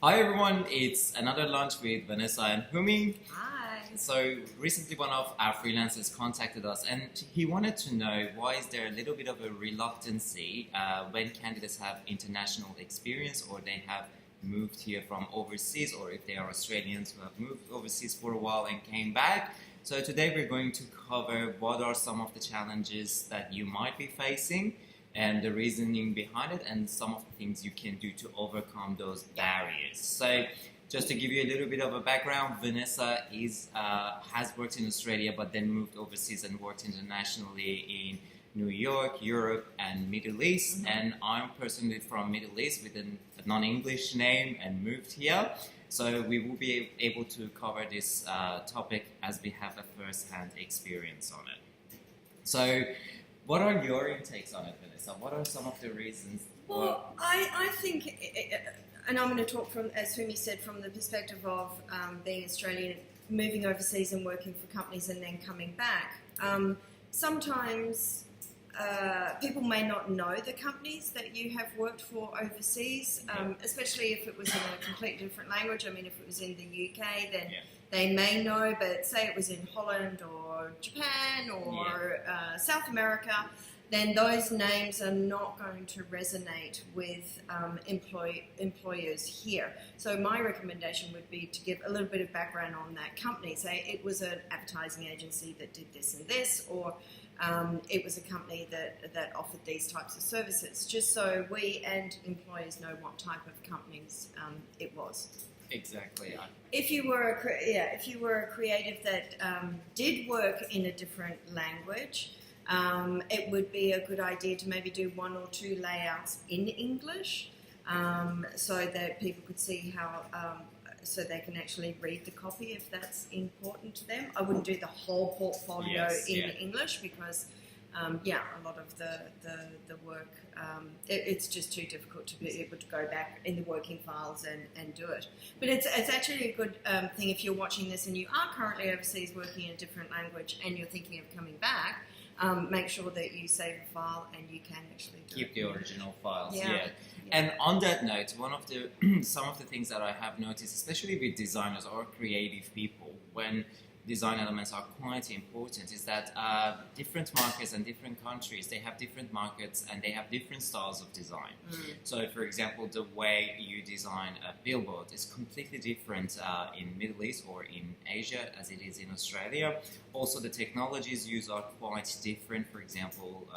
Hi everyone, it's another lunch with Vanessa and Houmi. Hi. So recently one of our freelancers contacted us and he wanted to know why is there a little bit of a reluctancy when candidates have international experience or they have moved here from overseas, or if they are Australians who have moved overseas for a while and came back. So today we're going to cover what are some of the challenges that you might be facing and the reasoning behind it and some of the things you can do to overcome those barriers. So just to give you a little bit of a background, Vanessa has worked in Australia but then moved overseas and worked internationally in New York, Europe and Middle East. Mm-hmm. And I'm personally from Middle East with a non-English name and moved here. So we will be able to cover this topic as we have a first-hand experience on it. So what are your intakes on it, Vanessa? What are some of the reasons? Well, I think, and I'm going to talk from, as Houmi said, from the perspective of being Australian, moving overseas and working for companies and then coming back. Sometimes people may not know the companies that you have worked for overseas, especially if it was in a completely different language. I mean, if it was in the UK, then they may know, but say it was in Holland or Japan or South America, then those names are not going to resonate with employers here. So my recommendation would be to give a little bit of background on that company. Say it was an advertising agency that did this and this, or it was a company that offered these types of services, just so we and employers know what type of companies it was. Exactly. If you were a creative that did work in a different language, it would be a good idea to maybe do one or two layouts in English, so that people could see how. So they can actually read the copy if that's important to them. I wouldn't do the whole portfolio in English because, a lot of the work, it's just too difficult to be able to go back in the working files and do it. But it's actually a good thing if you're watching this and you are currently overseas working in a different language and you're thinking of coming back. Make sure that you save a file and you can actually keep the original files. And on that note, some of the things that I have noticed, especially with designers or creative people, when design elements are quite important, is that different markets and different countries, they have different markets and they have different styles of design. So for example, the way you design a billboard is completely different in Middle East or in Asia as it is in Australia. Also the technologies used are quite different. For example,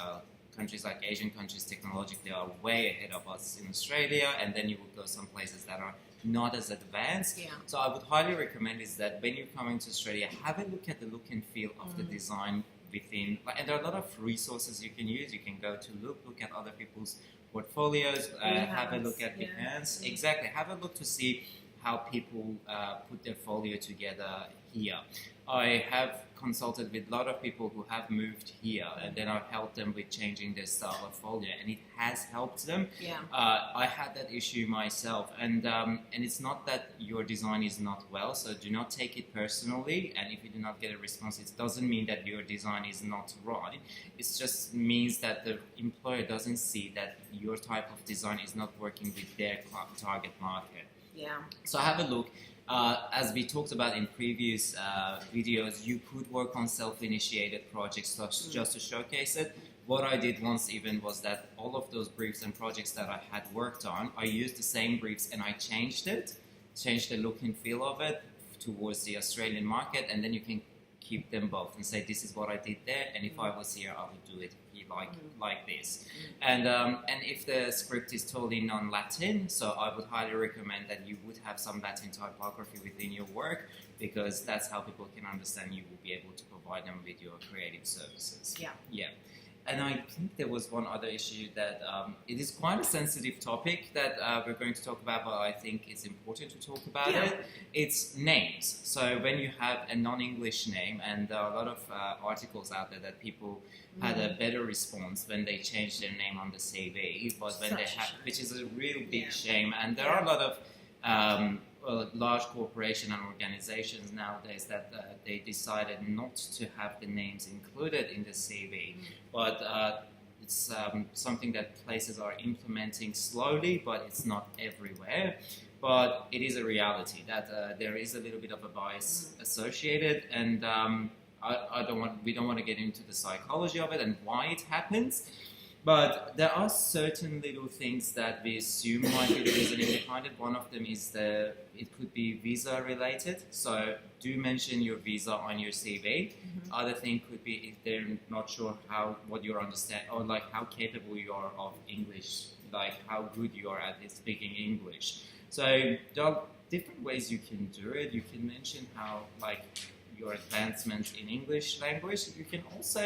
countries like Asian countries technologically are way ahead of us in Australia, and then you will go some places that are not as advanced. So I would highly recommend is that when you're coming to Australia, have a look at the look and feel of the design within, and there are a lot of resources you can use. You can go to look at other people's portfolios, have a look at Behance. Exactly, have a look to see how people put their folio together here. I have consulted with a lot of people who have moved here, and then I've helped them with changing their style of folio, and it has helped them. I had that issue myself, and it's not that your design is not well, so do not take it personally, and if you do not get a response, it doesn't mean that your design is not right. It just means that the employer doesn't see that your type of design is not working with their target market. So have a look. As we talked about in previous videos, you could work on self-initiated projects just to showcase it. What I did once even was that all of those briefs and projects that I had worked on, I used the same briefs and I changed the look and feel of it towards the Australian market, and then you can keep them both and say, this is what I did there, and if I was here, I would do it like this. And if the script is totally non-Latin, so I would highly recommend that you would have some Latin typography within your work, because that's how people can understand you will be able to provide them with your creative services. And I think there was one other issue that it is quite a sensitive topic that we're going to talk about, but I think it's important to talk about it. It's names. So when you have a non-English name, and there are a lot of articles out there that people had a better response when they changed their name on the CV, but when they have, which is a real big shame. And there are a lot of large corporations and organizations nowadays that they decided not to have the names included in the CV, but it's something that places are implementing slowly, but it's not everywhere. but it is a reality that there is a little bit of a bias associated, and we don't want to get into the psychology of it and why it happens. But there are certain little things that we assume might be the reasoning behind it. One of them is it could be visa related. So do mention your visa on your CV. Other thing could be if they're not sure what you understand, or like how capable you are of English, like how good you are at speaking English. So there are different ways you can do it. You can mention how like your advancement in English language. You can also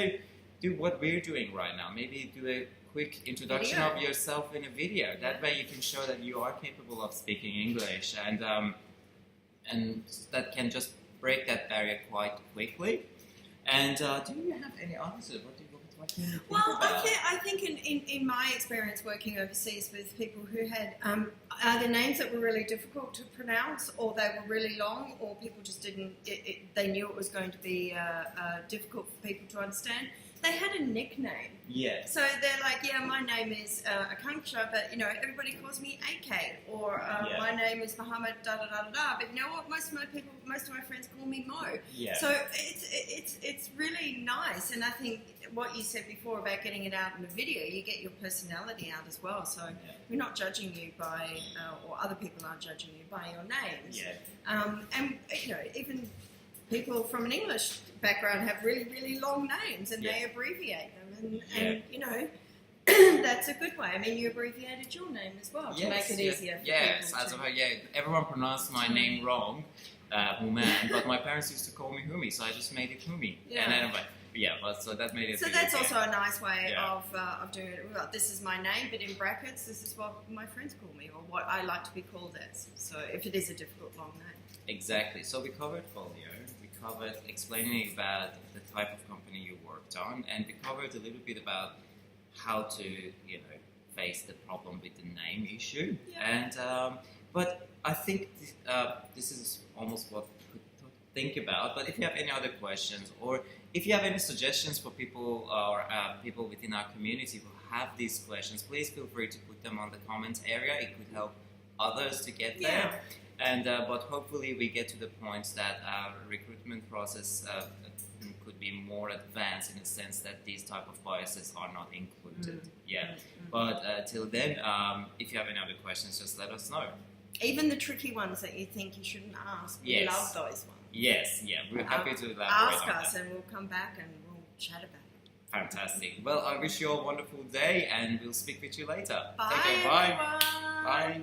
do what we're doing right now. Maybe do a quick introduction of yourself in a video. That way you can show that you are capable of speaking English, and that can just break that barrier quite quickly. And do you have any answers? What do you think about? I think in my experience working overseas with people who had either names that were really difficult to pronounce, or they were really long, or people just didn't, they knew it was going to be difficult for people to understand. They had a nickname. Yeah. So they're like, yeah, my name is Akanksha, but everybody calls me AK, or my name is Muhammad da da da da da. But you know what? Most of my friends call me Mo. Yeah. So it's really nice, and I think what you said before about getting it out in a video, you get your personality out as well. So we're not judging you by, or other people aren't judging you by your names. Yeah. And even people from an English background have really, really long names, and they abbreviate them, and that's a good way. I mean, you abbreviated your name as well to make it easier. Yes, everyone pronounced my name wrong, Human, but my parents used to call me Houmi, so I just made it Houmi. Yeah. And anyway, so that made it. So that's also a nice way of doing it. Well, this is my name, but in brackets, this is what my friends call me, or what I like to be called as. So if it is a difficult long name. Exactly. So we covered folio. We covered explaining about the type of company you worked on, and we covered a little bit about how to, face the problem with the name issue. Yeah. And but I think this is almost what we could think about. But if you have any other questions, or if you have any suggestions for people or people within our community who have these questions, please feel free to put them on the comments area. It could help others to get there. And but hopefully we get to the point that our recruitment process could be more advanced in the sense that these type of biases are not included. But till then, if you have any other questions, just let us know. Even the tricky ones that you think you shouldn't ask, we love those ones. Yes, we're happy to elaborate ask on us that. and we'll come back and we'll chat about it. Fantastic. Well, I wish you all a wonderful day, and we'll speak with you later. Bye, Take care. Bye. Everyone. Bye.